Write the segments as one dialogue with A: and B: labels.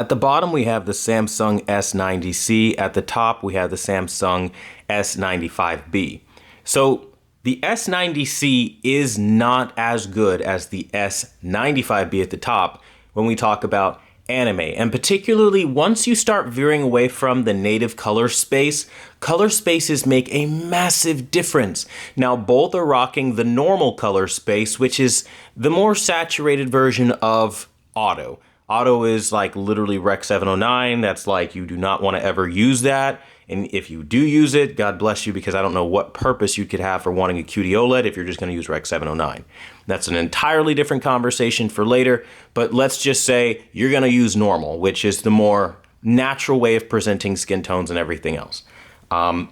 A: At the bottom, we have the Samsung S90C. At the top, we have the Samsung S95B. So the S90C is not as good as the S95B at the top when we talk about anime. And particularly once you start veering away from the native color spaces make a massive difference. Now, both are rocking the normal color space, which is the more saturated version of auto. Auto is like literally Rec 709. That's like you do not want to ever use that. And if you do use it, God bless you, because I don't know what purpose you could have for wanting a QD OLED if you're just going to use Rec 709. That's an entirely different conversation for later. But let's just say you're going to use normal, which is the more natural way of presenting skin tones and everything else.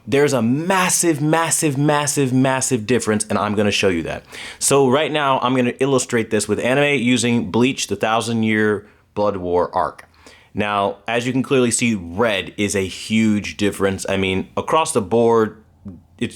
A: There's a massive, massive, massive, massive difference, and I'm going to show you that. So right now, I'm going to illustrate this with anime using Bleach, the 1,000-Year Blood War arc. Now, as you can clearly see, red is a huge difference. I mean, across the board,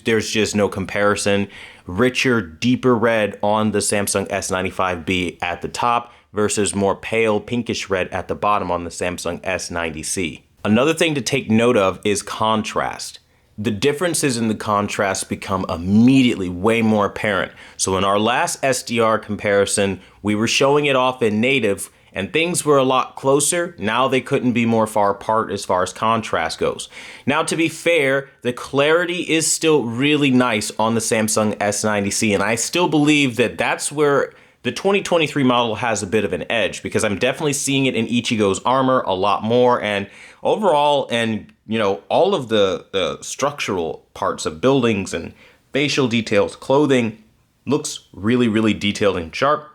A: there's just no comparison. Richer, deeper red on the Samsung S95B at the top versus more pale pinkish red at the bottom on the Samsung S90C. Another thing to take note of is contrast. The differences in the contrast become immediately way more apparent. So in our last SDR comparison, we were showing it off in native and things were a lot closer. Now they couldn't be more far apart as far as contrast goes. Now, to be fair, the clarity is still really nice on the Samsung S90C, and I still believe that that's where the 2023 model has a bit of an edge, because I'm definitely seeing it in Ichigo's armor a lot more, and overall, and you know, all of the structural parts of buildings and facial details, clothing looks really, really detailed and sharp.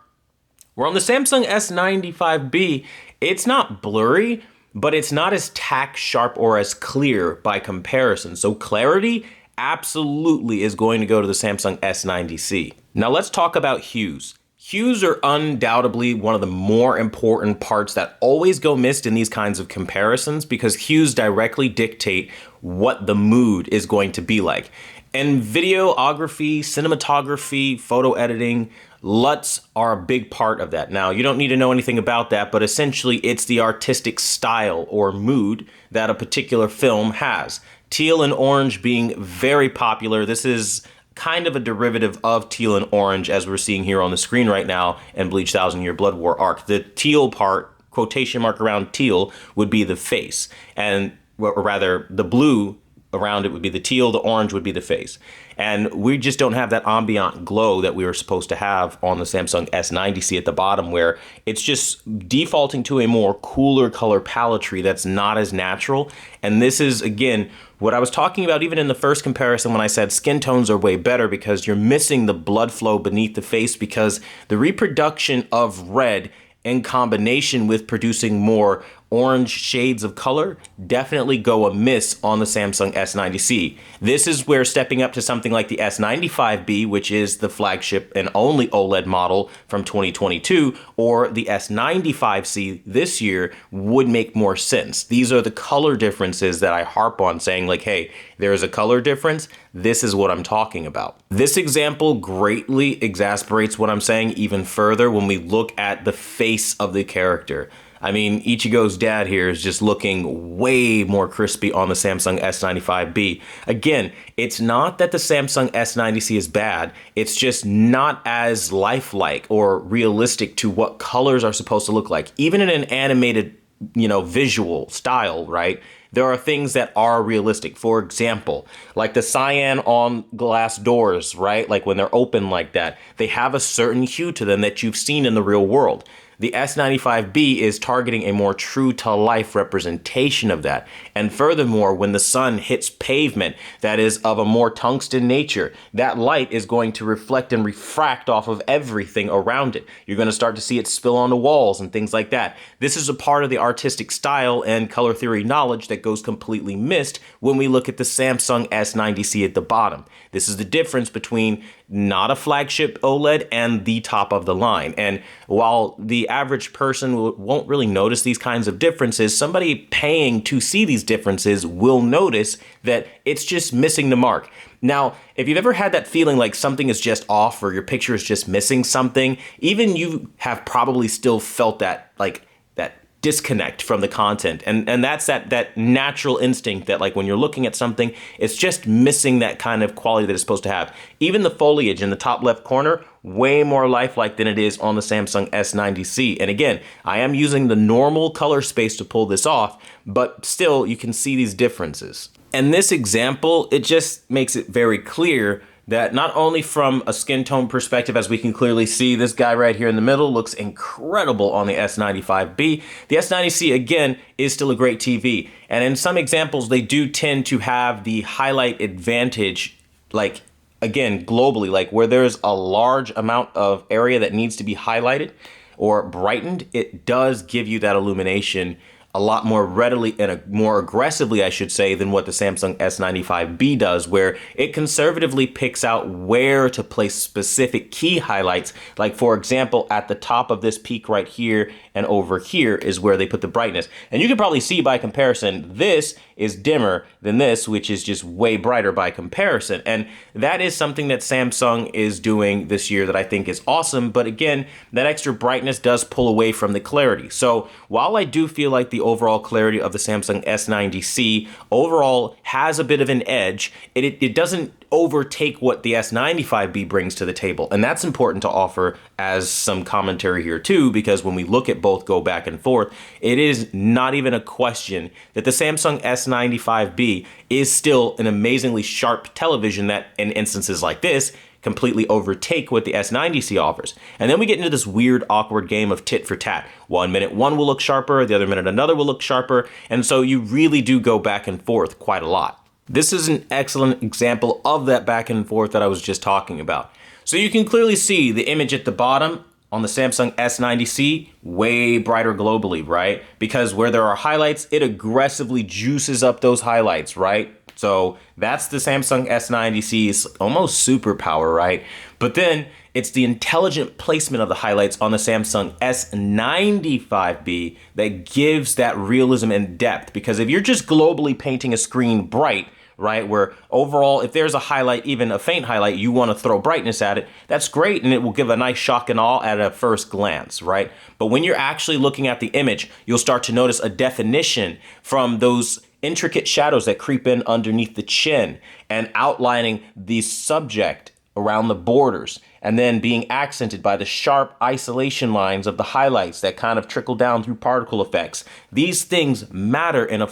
A: Where on the Samsung S95B, it's not blurry, but it's not as tack sharp or as clear by comparison. So clarity absolutely is going to go to the Samsung S90C. Now let's talk about hues. Hues are undoubtedly one of the more important parts that always go missed in these kinds of comparisons, because hues directly dictate what the mood is going to be like. In videography, cinematography, photo editing, LUTs are a big part of that. Now, you don't need to know anything about that, but essentially it's the artistic style or mood that a particular film has. Teal and orange being very popular. This is kind of a derivative of teal and orange, as we're seeing here on the screen right now in Bleach 1,000-Year Blood War arc. The teal part, quotation mark around teal, would be the face, and or rather the blue around it would be the teal, the orange would be the face. And we just don't have that ambient glow that we were supposed to have on the Samsung S90C at the bottom, where it's just defaulting to a more cooler color paletry that's not as natural. And this is, again, what I was talking about even in the first comparison when I said skin tones are way better, because you're missing the blood flow beneath the face, because the reproduction of red in combination with producing more orange shades of color definitely go amiss on the Samsung S90C. This is where stepping up to something like the S95B, which is the flagship and only OLED model from 2022, or the S95C this year, would make more sense. These are the color differences that I harp on, saying like, hey, there is a color difference. This is what I'm talking about. This example greatly exasperates what I'm saying even further when we look at the face of the character. I mean, Ichigo's dad here is just looking way more crispy on the Samsung S95B. Again, it's not that the Samsung S90C is bad. It's just not as lifelike or realistic to what colors are supposed to look like. Even in an animated, visual style, right? There are things that are realistic. For example, like the cyan on glass doors, right? Like when they're open like that, they have a certain hue to them that you've seen in the real world. The S95B is targeting a more true to life representation of that. And furthermore, when the sun hits pavement that is of a more tungsten nature, that light is going to reflect and refract off of everything around it. You're going to start to see it spill on the walls and things like that. This is a part of the artistic style and color theory knowledge that goes completely missed when we look at the Samsung S90C at the bottom. This is the difference between not a flagship OLED and the top of the line. And while the average person won't really notice these kinds of differences, somebody paying to see these differences will notice that it's just missing the mark. Now, if you've ever had that feeling like something is just off or your picture is just missing something, even you have probably still felt that, like, that disconnect from the content. And that's that natural instinct that, like, when you're looking at something, it's just missing that kind of quality that it's supposed to have. Even the foliage in the top left corner, way more lifelike than it is on the Samsung S90C. And again, I am using the normal color space to pull this off, but still you can see these differences. And this example, it just makes it very clear that not only from a skin tone perspective, as we can clearly see, this guy right here in the middle looks incredible on the S95B. The S90C, again, is still a great TV. And in some examples, they do tend to have the highlight advantage, like, again, globally, like where there's a large amount of area that needs to be highlighted or brightened, it does give you that illumination a lot more readily and more aggressively, I should say, than what the Samsung S95B does, where it conservatively picks out where to place specific key highlights. Like, for example, at the top of this peak right here and over here is where they put the brightness. And you can probably see by comparison, this is dimmer than this, which is just way brighter by comparison. And that is something that Samsung is doing this year that I think is awesome. But again, that extra brightness does pull away from the clarity. So while I do feel like the overall clarity of the Samsung S90C overall has a bit of an edge, it doesn't overtake what the S95B brings to the table. And that's important to offer as some commentary here too, because when we look at both go back and forth, it is not even a question that the Samsung S95B is still an amazingly sharp television that in instances like this completely overtake what the S90C offers. And then we get into this weird, awkward game of tit for tat. 1 minute one will look sharper, the other minute another will look sharper. And so you really do go back and forth quite a lot. This is an excellent example of that back and forth that I was just talking about. So you can clearly see the image at the bottom on the Samsung S90C, way brighter globally, right? Because where there are highlights, it aggressively juices up those highlights, right? So that's the Samsung S90C's almost superpower, right? But then it's the intelligent placement of the highlights on the Samsung S95B that gives that realism and depth. Because if you're just globally painting a screen bright, right, where overall, if there's a highlight, even a faint highlight, you want to throw brightness at it, that's great, and it will give a nice shock and awe at a first glance, right? But when you're actually looking at the image, you'll start to notice a definition from those intricate shadows that creep in underneath the chin and outlining the subject around the borders, and then being accented by the sharp isolation lines of the highlights that kind of trickle down through particle effects. These things matter in a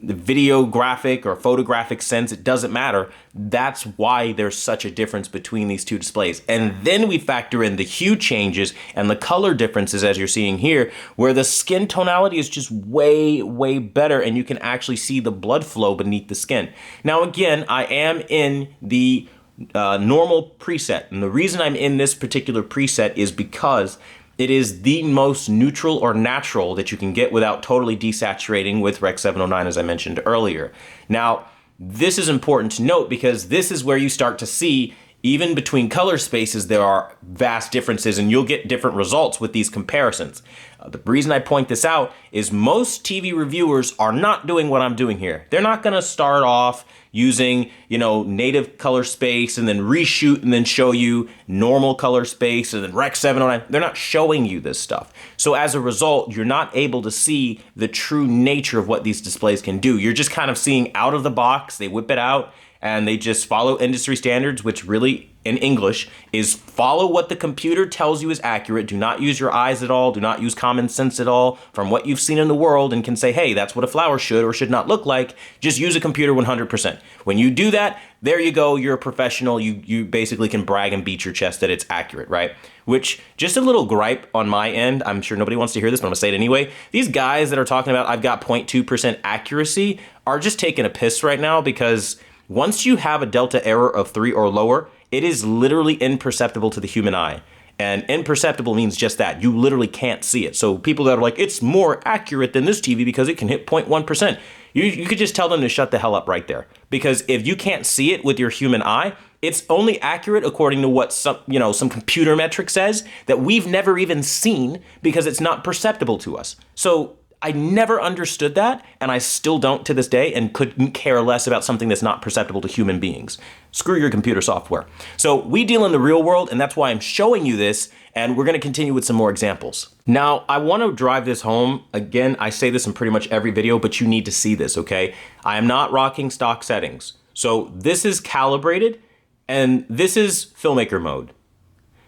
A: the videographic or photographic sense. It doesn't matter. That's why there's such a difference between these two displays. And then we factor in the hue changes and the color differences, as you're seeing here, where the skin tonality is just way, way better, and you can actually see the blood flow beneath the skin. Now, again, I am in the normal preset, and the reason I'm in this particular preset is because it is the most neutral or natural that you can get without totally desaturating with Rec. 709, as I mentioned earlier. Now, this is important to note because this is where you start to see, even between color spaces, there are vast differences, and you'll get different results with these comparisons. The reason I point this out is most TV reviewers are not doing what I'm doing here. They're not going to start off using, native color space and then reshoot and then show you normal color space and then Rec. 709. They're not showing you this stuff. So as a result, you're not able to see the true nature of what these displays can do. You're just kind of seeing out of the box. They whip it out and they just follow industry standards, which really in English is follow what the computer tells you is accurate. Do not use your eyes at all. Do not use common sense at all from what you've seen in the world and can say, hey, that's what a flower should or should not look like. Just use a computer 100%. When you do that, there you go. You're a professional. You basically can brag and beat your chest that it's accurate, right? Which, just a little gripe on my end, I'm sure nobody wants to hear this, but I'm gonna say it anyway. These guys that are talking about I've got 0.2% accuracy are just taking a piss right now, because once you have a delta error of 3 or lower, it is literally imperceptible to the human eye. And imperceptible means just that. You literally can't see it. So people that are like, it's more accurate than this TV because it can hit 0.1%. You could just tell them to shut the hell up right there. Because if you can't see it with your human eye, it's only accurate according to what some computer metric says that we've never even seen because it's not perceptible to us. So I never understood that, and I still don't to this day, and couldn't care less about something that's not perceptible to human beings. Screw your computer software. So we deal in the real world, and that's why I'm showing you this, and we're gonna continue with some more examples. Now, I wanna drive this home. Again, I say this in pretty much every video, but you need to see this, okay? I am not rocking stock settings. So this is calibrated, and this is filmmaker mode.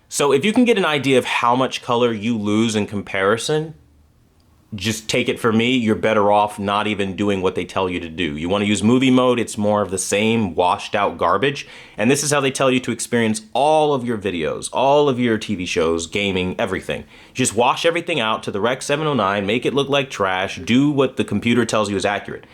A: So if you can get an idea of how much color you lose in comparison, just take it from me, you're better off not even doing what they tell you to do. You want to use movie mode, it's more of the same washed out garbage. And this is how they tell you to experience all of your videos, all of your TV shows, gaming, everything. Just wash everything out to the Rec 709, make it look like trash, do what the computer tells you is accurate.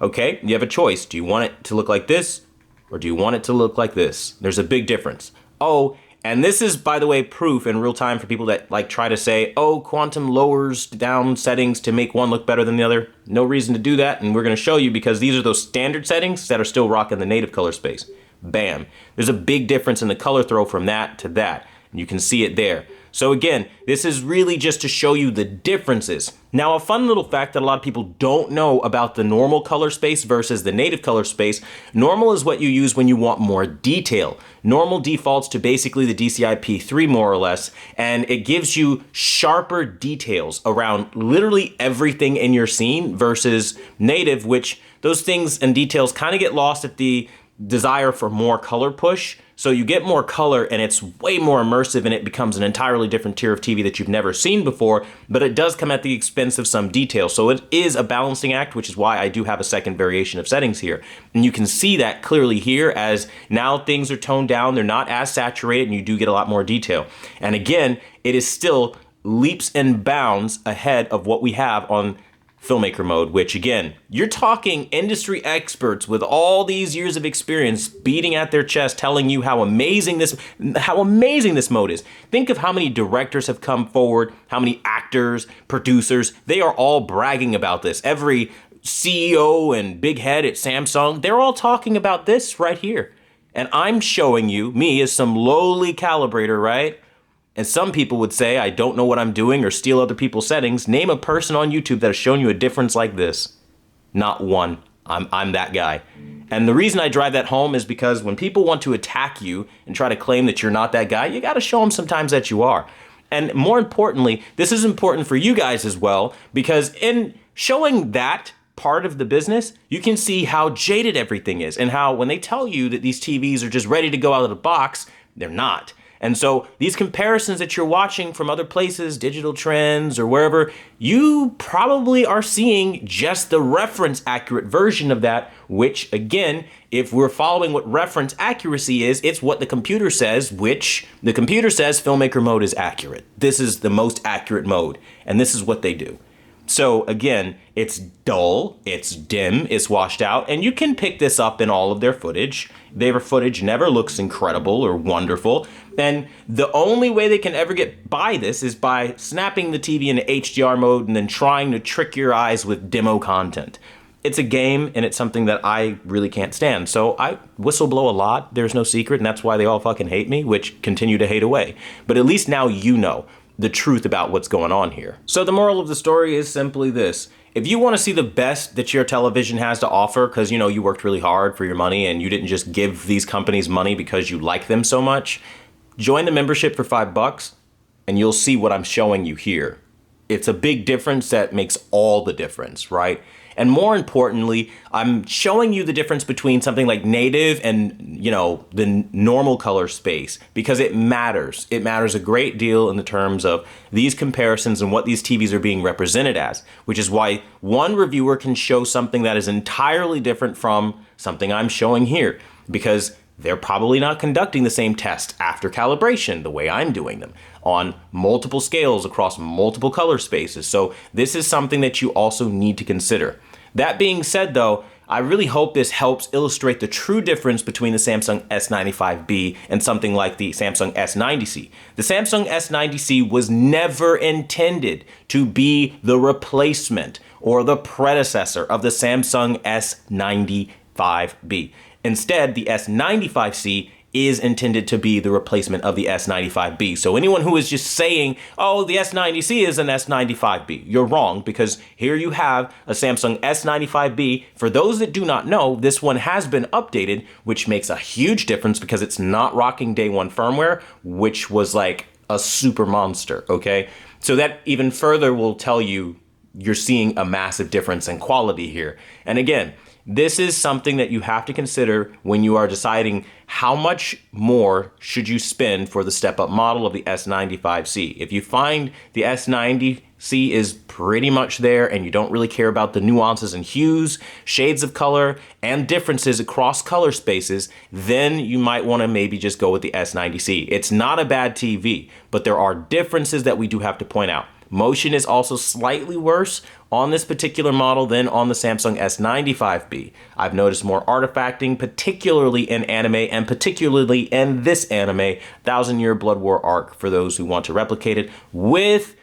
A: Okay, you have a choice. Do you want it to look like this, or do you want it to look like this? There's a big difference. Oh, and this is, by the way, proof in real time for people that like try to say, oh, Quantum lowers down settings to make one look better than the other. No reason to do that, and we're gonna show you because these are those standard settings that are still rocking the native color space. Bam. There's a big difference in the color throw from that to that, and you can see it there. So again, this is really just to show you the differences. Now, a fun little fact that a lot of people don't know about the normal color space versus the native color space, normal is what you use when you want more detail. Normal defaults to basically the DCI P3 more or less, and it gives you sharper details around literally everything in your scene versus native, which those things and details kind of get lost at the desire for more color push. So you get more color and it's way more immersive and it becomes an entirely different tier of TV that you've never seen before, but it does come at the expense of some detail. So it is a balancing act, which is why I do have a second variation of settings here. And you can see that clearly here as now things are toned down, they're not as saturated and you do get a lot more detail. And again, it is still leaps and bounds ahead of what we have on filmmaker mode, which again, you're talking industry experts with all these years of experience beating at their chest telling you how amazing this mode is. Think of how many directors have come forward, how many actors, producers, they are all bragging about this. Every CEO and big head at Samsung, they're all talking about this right here. And I'm showing you, me as some lowly calibrator, right? And some people would say, I don't know what I'm doing or steal other people's settings. Name a person on YouTube that has shown you a difference like this. Not one. I'm that guy. And the reason I drive that home is because when people want to attack you and try to claim that you're not that guy, you got to show them sometimes that you are. And more importantly, this is important for you guys as well, because in showing that part of the business, you can see how jaded everything is and how when they tell you that these TVs are just ready to go out of the box, they're not. And so these comparisons that you're watching from other places, Digital Trends or wherever, you probably are seeing just the reference accurate version of that, which again, if we're following what reference accuracy is, it's what the computer says, which the computer says filmmaker mode is accurate. This is the most accurate mode, and this is what they do. So again, it's dull, it's dim, it's washed out, and you can pick this up in all of their footage. Their footage never looks incredible or wonderful, and the only way they can ever get by this is by snapping the TV into HDR mode and then trying to trick your eyes with demo content. It's a game, and it's something that I really can't stand. So I whistle blow a lot, there's no secret, and that's why they all fucking hate me, which continue to hate away. But at least now you know the truth about what's going on here. So the moral of the story is simply this. If you want to see the best that your television has to offer, because you know you worked really hard for your money and you didn't just give these companies money because you like them so much, join the membership for $5 and you'll see what I'm showing you here. It's a big difference that makes all the difference, right? And more importantly, I'm showing you the difference between something like native and, you know, the normal color space because it matters. It matters a great deal in the terms of these comparisons and what these TVs are being represented as, which is why one reviewer can show something that is entirely different from something I'm showing here because they're probably not conducting the same test after calibration the way I'm doing them on multiple scales across multiple color spaces. So this is something that you also need to consider. That being said though, I really hope this helps illustrate the true difference between the Samsung S95B and something like the Samsung S90C. The Samsung S90C was never intended to be the replacement or the predecessor of the Samsung S95B. Instead, the S95C is intended to be the replacement of the S95B. So anyone who is just saying, oh, the S90C is an S95B, you're wrong, because here you have a Samsung S95B. For those that do not know, this one has been updated, which makes a huge difference because it's not rocking day one firmware, which was like a super monster, okay? So that even further will tell you you're seeing a massive difference in quality here. And again, this is something that you have to consider when you are deciding how much more should you spend for the step-up model of the S95C. If you find the S90C is pretty much there and you don't really care about the nuances and hues, shades of color, and differences across color spaces, then you might want to maybe just go with the S90C. It's not a bad TV, but there are differences that we do have to point out. Motion is also slightly worse on this particular model than on the Samsung S95B. I've noticed more artifacting, particularly in anime, and particularly in this anime, 1000-Year Blood War arc, for those who want to replicate it with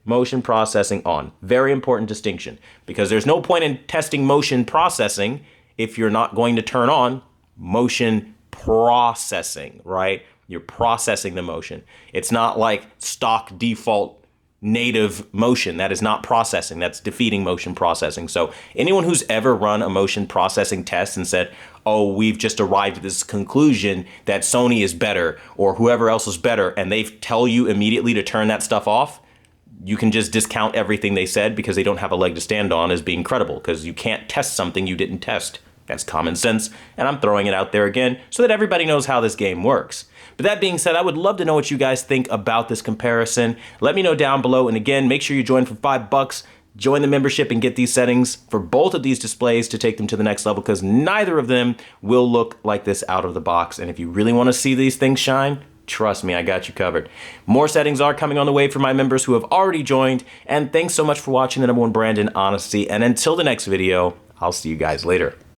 A: motion processing on. Very important distinction, because there's no point in testing motion processing if you're not going to turn on motion processing, right? You're processing the motion. It's not like stock default native motion. That is not processing. That's defeating motion processing. So anyone who's ever run a motion processing test and said, oh, we've just arrived at this conclusion that Sony is better or whoever else is better, and they tell you immediately to turn that stuff off, you can just discount everything they said because they don't have a leg to stand on as being credible, because you can't test something you didn't test. That's common sense, and I'm throwing it out there again so that everybody knows how this game works. But that being said, I would love to know what you guys think about this comparison. Let me know down below, and again, make sure you join for $5. Join the membership and get these settings for both of these displays to take them to the next level, because neither of them will look like this out of the box. And if you really want to see these things shine, trust me, I got you covered. More settings are coming on the way for my members who have already joined, and thanks so much for watching the #1 brand in honesty. And until the next video, I'll see you guys later.